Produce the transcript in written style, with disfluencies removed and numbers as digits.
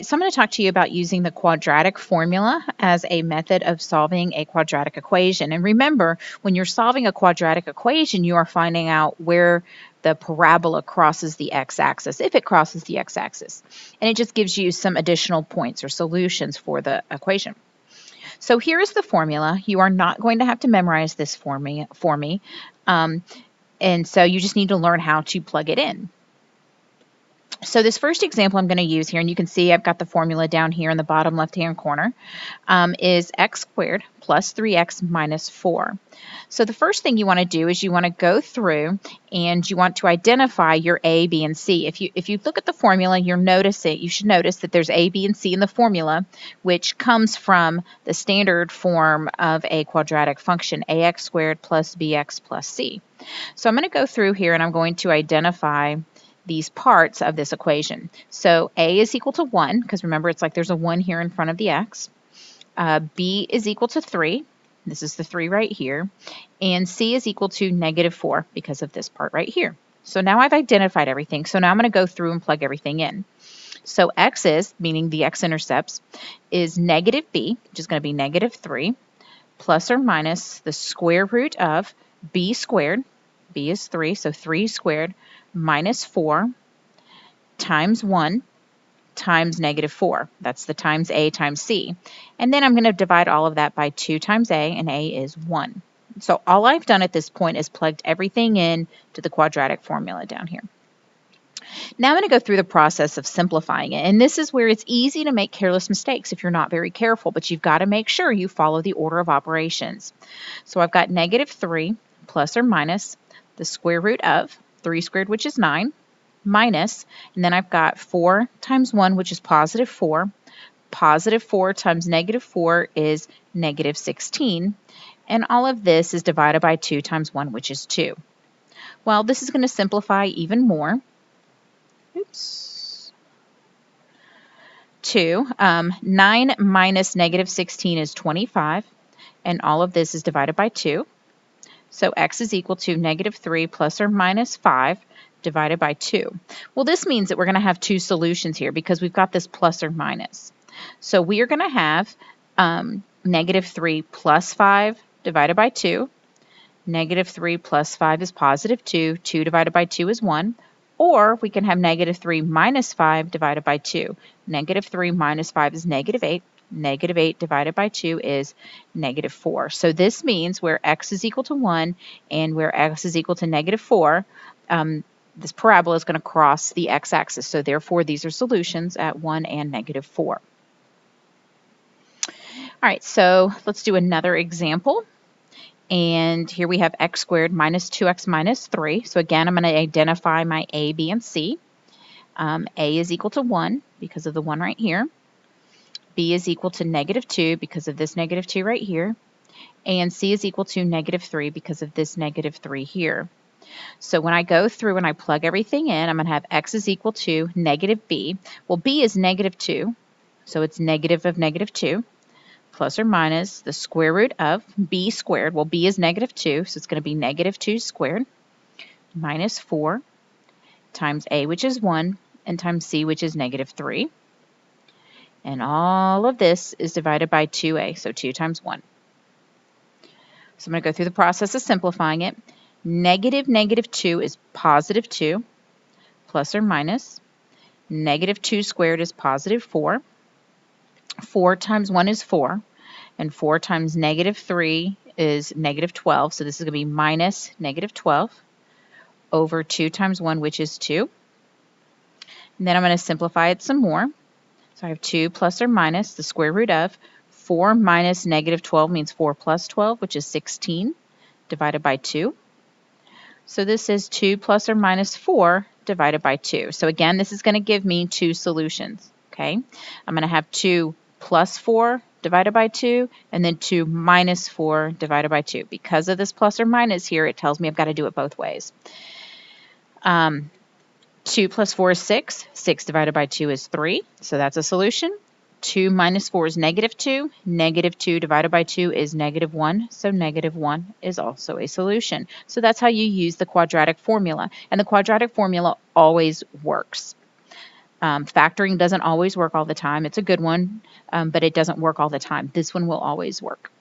So I'm going to talk to you about using the quadratic formula as a method of solving a quadratic equation. And remember, when you're solving a quadratic equation, you are finding out where the parabola crosses the x-axis, if it crosses the x-axis. And it just gives you some additional points or solutions for the equation. So here is the formula. You are not going to have to memorize this for me. And so you just need to learn how to plug it in. So this first example I'm going to use here, and you can see I've got the formula down here in the bottom left-hand corner, is x squared plus 3x minus 4. So the first thing you want to do is you want to go through and you want to identify your a, b, and c. If you look at the formula, you should notice that there's a, b, and c in the formula, which comes from the standard form of a quadratic function, ax squared plus bx plus c. So I'm going to go through here and I'm going to identify these parts of this equation. So a is equal to 1, because remember it's like there's a 1 here in front of the x. B is equal to 3. This is the 3 right here. And c is equal to negative 4 because of this part right here. So now I've identified everything. So now I'm going to go through and plug everything in. So x is, meaning the x-intercepts, is negative b, which is going to be negative 3, plus or minus the square root of b squared. B is 3, so 3 squared minus 4 times 1 times negative 4. That's the times a times c. And then I'm going to divide all of that by 2 times a, and a is 1. So all I've done at this point is plugged everything in to the quadratic formula down here. Now I'm going to go through the process of simplifying it. And this is where it's easy to make careless mistakes if you're not very careful, but you've got to make sure you follow the order of operations. So I've got negative 3 plus or minus the square root of 3 squared, which is 9, minus, and then I've got 4 times 1, which is positive 4. Positive 4 times negative 4 is negative 16. And all of this is divided by 2 times 1, which is 2. Well, this is going to simplify even more. Oops. 2. 9 minus negative 16 is 25. And all of this is divided by 2. So x is equal to negative 3 plus or minus 5 divided by 2. Well, this means that we're going to have two solutions here because we've got this plus or minus. So we are going to have negative 3 plus 5 divided by 2. Negative 3 plus 5 is positive 2. 2 divided by 2 is 1. Or we can have negative 3 minus 5 divided by 2. Negative 3 minus 5 is negative 8. Negative 8 divided by 2 is negative 4. So this means where x is equal to 1 and where x is equal to negative 4, this parabola is going to cross the x-axis. So therefore, these are solutions at 1 and negative 4. All right, so let's do another example. And here we have x squared minus 2x minus 3. So again, I'm going to identify my a, b, and c. A is equal to 1 because of the 1 right here. B is equal to negative 2 because of this negative 2 right here. And C is equal to negative 3 because of this negative 3 here. So when I go through and I plug everything in, I'm going to have x is equal to negative b. Well, b is negative 2, so it's negative of negative 2, plus or minus the square root of b squared. Well, b is negative 2, so it's going to be negative 2 squared minus 4 times a, which is 1, and times c, which is negative 3. And all of this is divided by 2a, so 2 times 1. So I'm going to go through the process of simplifying it. Negative negative 2 is positive 2, plus or minus. Negative 2 squared is positive 4. 4 times 1 is 4. And 4 times negative 3 is negative 12. So this is going to be minus negative 12 over 2 times 1, which is 2. And then I'm going to simplify it some more. So I have 2 plus or minus the square root of 4 minus negative 12 means 4 plus 12, which is 16, divided by 2. So this is 2 plus or minus 4 divided by 2. So again, this is going to give me two solutions. Okay, I'm going to have 2 plus 4 divided by 2, and then 2 minus 4 divided by 2. Because of this plus or minus here, it tells me I've got to do it both ways. 2 plus 4 is 6. 6 divided by 2 is 3. So that's a solution. 2 minus 4 is negative 2. Negative 2 divided by 2 is negative 1. So negative 1 is also a solution. So that's how you use the quadratic formula. And the quadratic formula always works. Factoring doesn't always work all the time. It's a good one, but it doesn't work all the time. This one will always work.